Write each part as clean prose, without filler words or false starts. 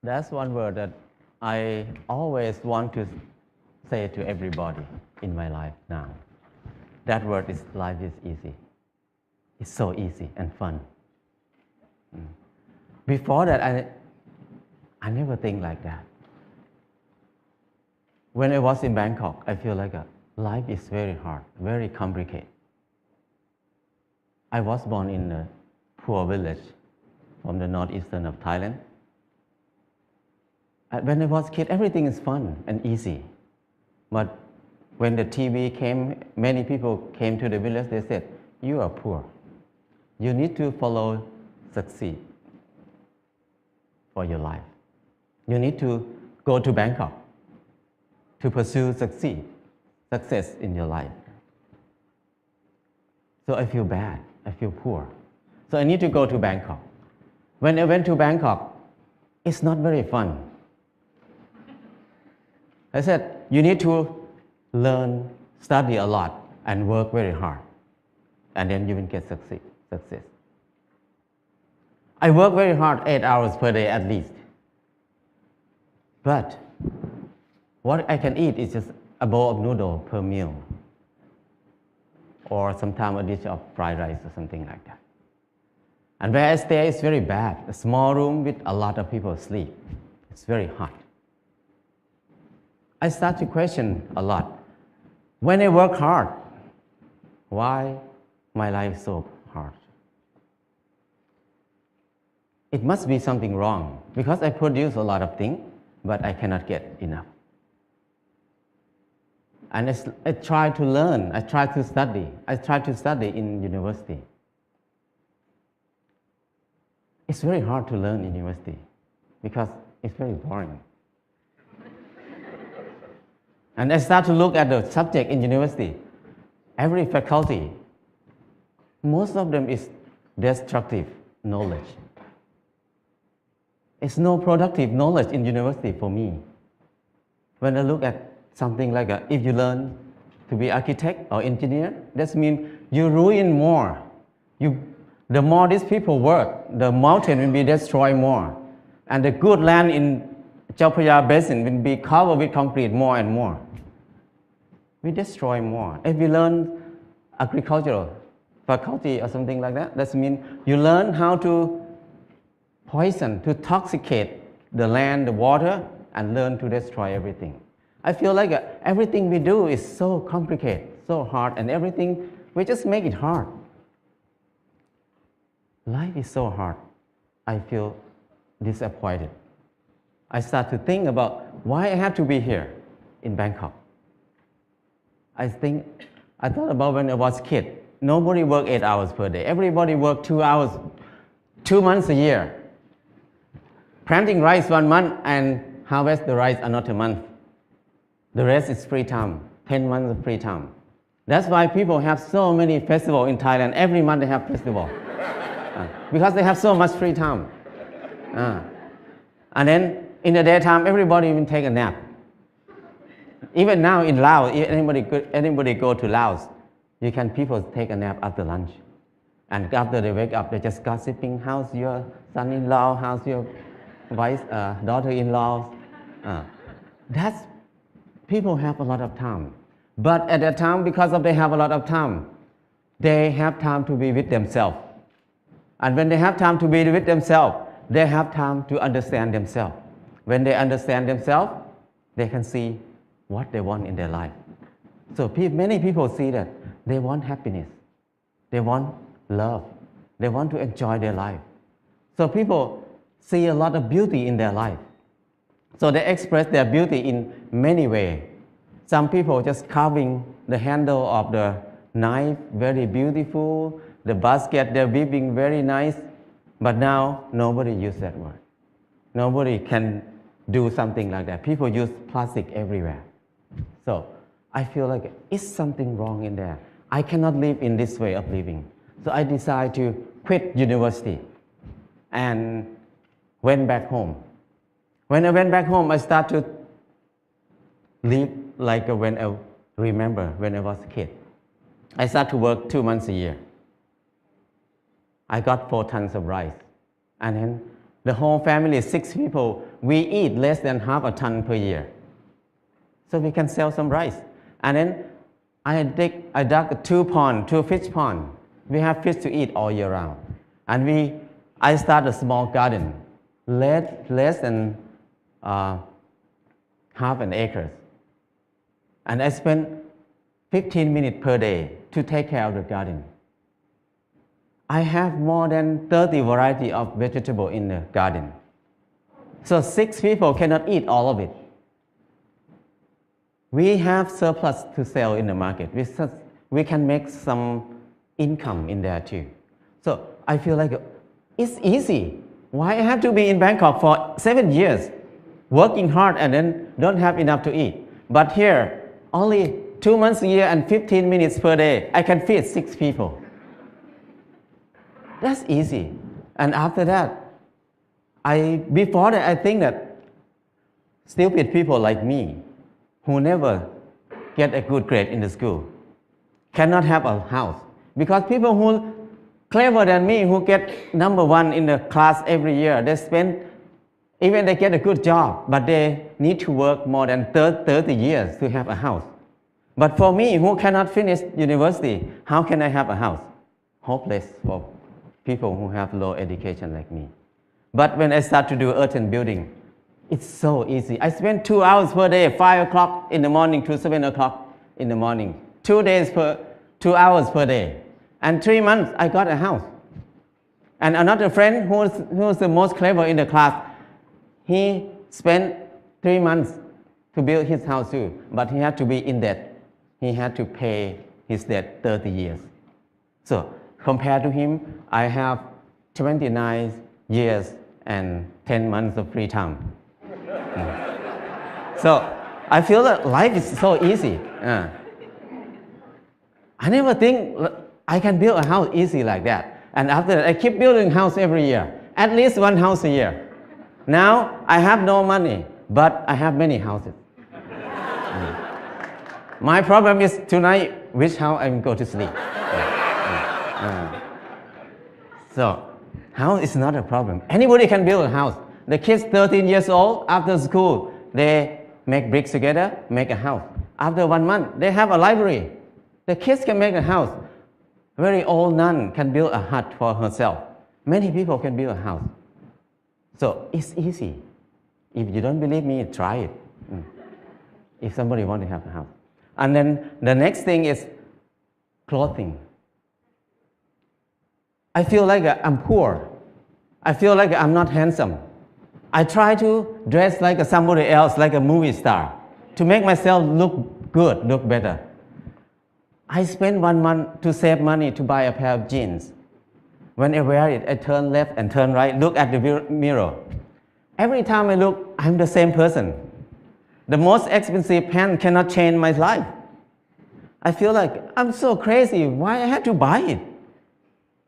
That's one word that I always want to say to everybody in my life now. That word is life is easy. It's so easy and fun. Before that, I never think like that. When I was in Bangkok, I feel like life is very hard, very complicated. I was born in a poor village from the northeastern of Thailand. When I was a kid, everything is fun and easy. But when the TV came, many people came to the village, they said, you are poor. You need to follow, succeed for your life. You need to go to Bangkok to pursue success in your life. So I feel bad, I feel poor. So I need to go to Bangkok. When I went to Bangkok, it's not very fun. I said, you need to learn, study a lot, and work very hard. And then you will get success. I work very hard, 8 hours per day at least. But what I can eat is just a bowl of noodle per meal. Or sometimes a dish of fried rice or something like that. And where I stay is very bad. A small room with a lot of people sleep. It's very hot. I start to question a lot. When I work hard, why my life is so hard? It must be something wrong because I produce a lot of things, but I cannot get enough. And I try to learn, I try to study. I try to study in university. It's very hard to learn in university because it's very boring. And I start to look at the subject in university. Every faculty, most of them is destructive knowledge. It's no productive knowledge in university for me. When I look at something like if you learn to be architect or engineer, that means you ruin more. The more these people work, the mountain will be destroyed more. And the good land in Chao Phraya Basin will be covered with concrete more and more. We destroy more. If you learn agricultural faculty or something like that, that means you learn how to poison, to toxicate the land, the water, and learn to destroy everything. I feel like everything we do is so complicated, so hard, and everything, we just make it hard. Life is so hard. I feel disappointed. I start to think about why I have to be here in Bangkok. I thought about when I was a kid. Nobody worked 8 hours per day. Everybody worked 2 hours, 2 months a year. Planting rice 1 month and harvest the rice another month. The rest is free time, 10 months of free time. That's why people have so many festivals in Thailand. Every month they have festival. Because they have so much free time. And then in the daytime, everybody will take a nap. Even now in Laos, if anybody go to Laos, people take a nap after lunch. And after they wake up, they just gossiping, how's your son-in-law, how's your daughter-in-law. People have a lot of time. But at that time, because they have a lot of time, they have time to be with themselves. And when they have time to be with themselves, they have time to understand themselves. When they understand themselves, they can see what they want in their life. So many people see that they want happiness. They want love. They want to enjoy their life. So people see a lot of beauty in their life. So they express their beauty in many ways. Some people just carving the handle of the knife, very beautiful. The basket, they're weaving very nice. But now, nobody uses that word. Nobody can do something like that. People use plastic everywhere. So I feel like it's something wrong in there. I cannot live in this way of living. So I decided to quit university and went back home. When I went back home, I started to live like when I remember when I was a kid. I started to work 2 months a year. I got 4 tons of rice. And then the whole family, 6 people, we eat less than half a ton per year. So we can sell some rice. And then I dug 2 fish pond. We have fish to eat all year round. And I started a small garden, less than half an acre. And I spent 15 minutes per day to take care of the garden. I have more than 30 varieties of vegetable in the garden. So 6 people cannot eat all of it. We have surplus to sell in the market. We can make some income in there too. So I feel like it's easy. Why I have to be in Bangkok for 7 years, working hard and then don't have enough to eat? But here, only 2 months a year and 15 minutes per day, I can feed 6 people. That's easy. And after that, before that, I think that stupid people like me, who never get a good grade in the school, cannot have a house. Because people who clever than me, who get number 1 in the class every year, even they get a good job, but they need to work more than 30 years to have a house. But for me, who cannot finish university, how can I have a house? Hopeless for people who have low education like me. But when I start to do earth and building, it's so easy. I spend 2 hours per day, 5 o'clock in the morning to 7 o'clock in the morning. 2 hours per day. And 3 months, I got a house. And another friend who's the most clever in the class, he spent 3 months to build his house too, but he had to be in debt. He had to pay his debt 30 years. So compared to him, I have 29 years and 10 months of free time. So I feel that life is so easy. I never think I can build a house easy like that. And after that, I keep building house every year, at least 1 house a year. Now I have no money, but I have many houses. My problem is tonight, which house I'm going to sleep. So house is not a problem. Anybody can build a house. The kids 13 years old, after school, they make bricks together, make a house. After 1 month, they have a library. The kids can make a house. A very old nun can build a hut for herself. Many people can build a house. So it's easy. If you don't believe me, try it. If somebody wants to have a house. And then the next thing is clothing. I feel like I'm poor. I feel like I'm not handsome. I try to dress like somebody else, like a movie star, to make myself look good, look better. I spend 1 month to save money to buy a pair of jeans. When I wear it, I turn left and turn right, look at the mirror. Every time I look, I'm the same person. The most expensive pants cannot change my life. I feel like I'm so crazy. Why I have to buy it?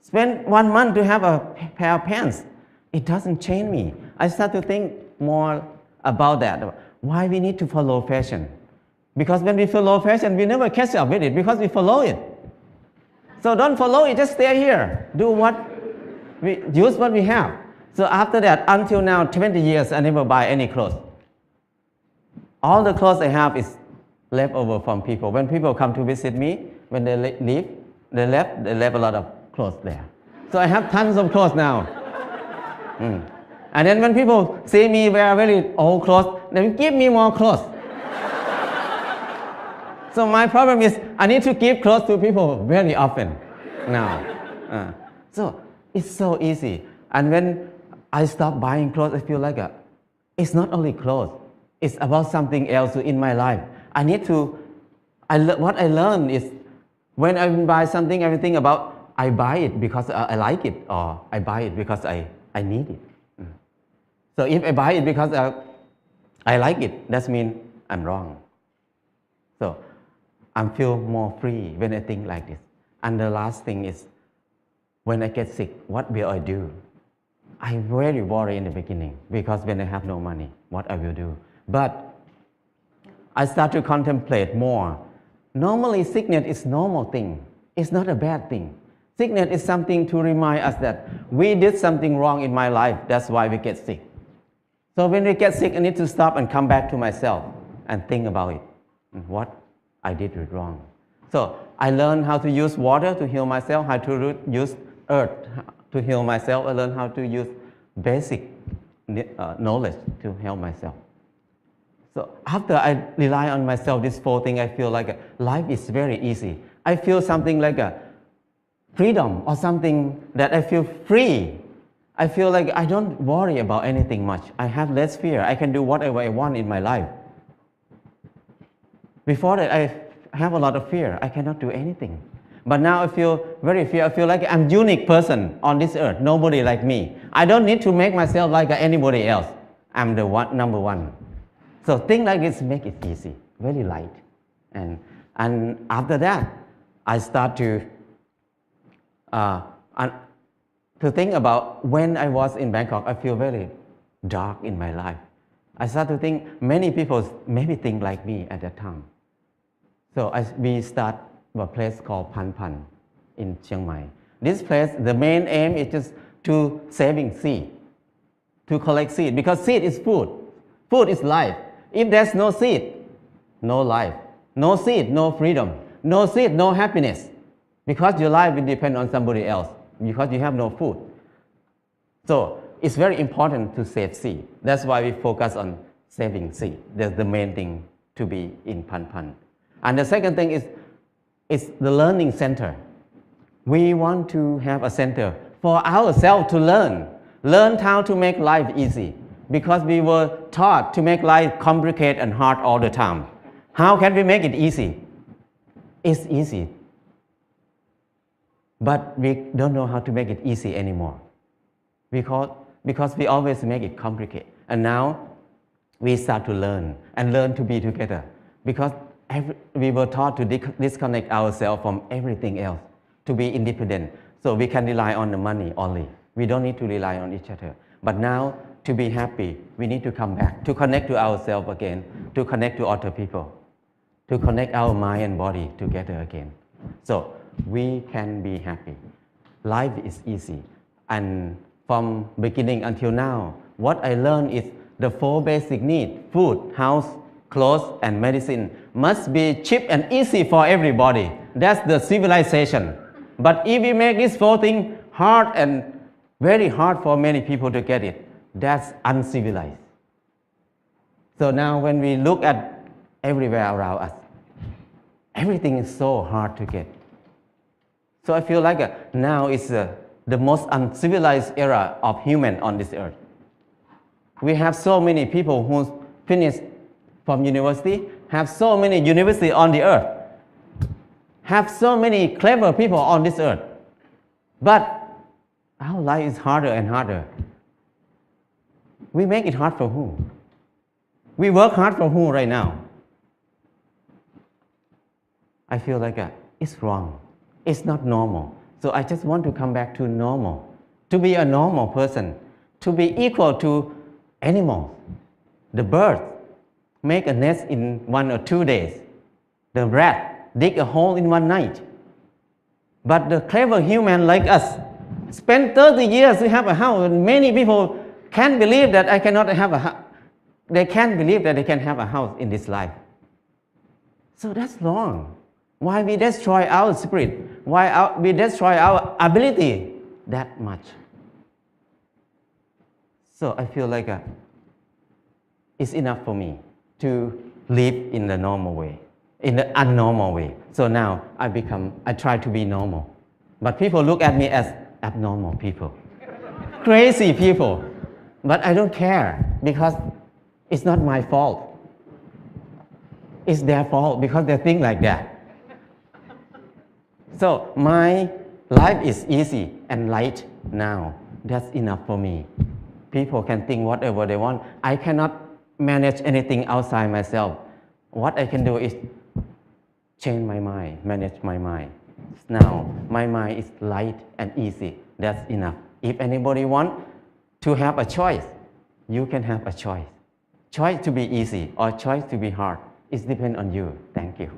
Spend 1 month to have a pair of pants. It doesn't change me. I start to think more about that. Why we need to follow fashion? Because when we follow fashion, we never catch up with it because we follow it. So don't follow it, just stay here. Use what we have. So after that, until now, 20 years, I never buy any clothes. All the clothes I have is left over from people. When people come to visit me, when they leave, they left a lot of clothes there. So I have tons of clothes now. And then when people see me wear very old clothes, they give me more clothes. So my problem is I need to give clothes to people very often now. So it's so easy. And when I stop buying clothes, I feel like it's not only clothes. It's about something else in my life. What I learned is when I buy something, I think about I buy it because I like it, or I buy it because I need it. So if I buy it because I like it, that means I'm wrong. So I feel more free when I think like this. And the last thing is, when I get sick, what will I do? I'm very worried in the beginning because when I have no money, what I will do. But I start to contemplate more. Normally, sickness is a normal thing. It's not a bad thing. Sickness is something to remind us that we did something wrong in my life. That's why we get sick. So when we get sick, I need to stop and come back to myself and think about it, what I did wrong. So I learned how to use water to heal myself, how to use earth to heal myself. I learned how to use basic knowledge to help myself. So after I rely on myself, this 4 things, I feel like life is very easy. I feel something like a freedom or something that I feel free. I feel like I don't worry about anything much. I have less fear. I can do whatever I want in my life. Before that, I have a lot of fear. I cannot do anything. But now I feel very fear. I feel like I'm a unique person on this earth. Nobody like me. I don't need to make myself like anybody else. I'm the number one. So things like this make it easy, very light. And after that, I start to think about when I was in Bangkok, I feel very dark in my life. I start to think many people maybe think like me at that time. So we start a place called Pan Pan in Chiang Mai. This place, the main aim is just to saving seed, to collect seed, because seed is food. Food is life. If there's no seed, no life. No seed, no freedom. No seed, no happiness. Because your life will depend on somebody else, because you have no food. So it's very important to save seed. That's why we focus on saving seed. That's the main thing to be in Pan Pan. And the second thing is the learning center. We want to have a center for ourselves to learn how to make life easy, because we were taught to make life complicated and hard all the time. How can we make it easy? It's easy, but we don't know how to make it easy anymore, because we always make it complicated. And now we start to learn to be together, because we were taught to disconnect ourselves from everything else, to be independent, so we can rely on the money only. We don't need to rely on each other. But now, to be happy, we need to come back, to connect to ourselves again, to connect to other people, to connect our mind and body together again. So we can be happy. Life is easy. And from beginning until now, what I learned is the 4 basic needs, food, house, clothes, and medicine, must be cheap and easy for everybody. That's the civilization. But if we make these 4 things hard and very hard for many people to get it, that's uncivilized. So now when we look at everywhere around us, everything is so hard to get. So I feel like now is the most uncivilized era of human on this earth. We have so many people who finished from university, have so many universities on the earth, have so many clever people on this earth. But our life is harder and harder. We make it hard for who? We work hard for who right now? I feel like it's wrong. It's not normal. So I just want to come back to normal, to be a normal person, to be equal to animals. The bird make a nest in 1 or 2 days. The rat dig a hole in 1 night. But the clever human like us spend 30 years to have a house. And many people can't believe that I cannot have a house. They can't believe that they can have a house in this life. So that's wrong. Why we destroy our spirit? Why we destroy our ability that much? So I feel like it's enough for me to live in the normal way, in the abnormal way. So now I try to be normal. But people look at me as abnormal people, crazy people. But I don't care, because it's not my fault. It's their fault, because they think like that. So my life is easy and light now. That's enough for me. People can think whatever they want. I cannot manage anything outside myself. What I can do is change my mind, manage my mind. Now my mind is light and easy. That's enough. If anybody wants to have a choice, you can have a choice. Choice to be easy or choice to be hard. It depends on you. Thank you.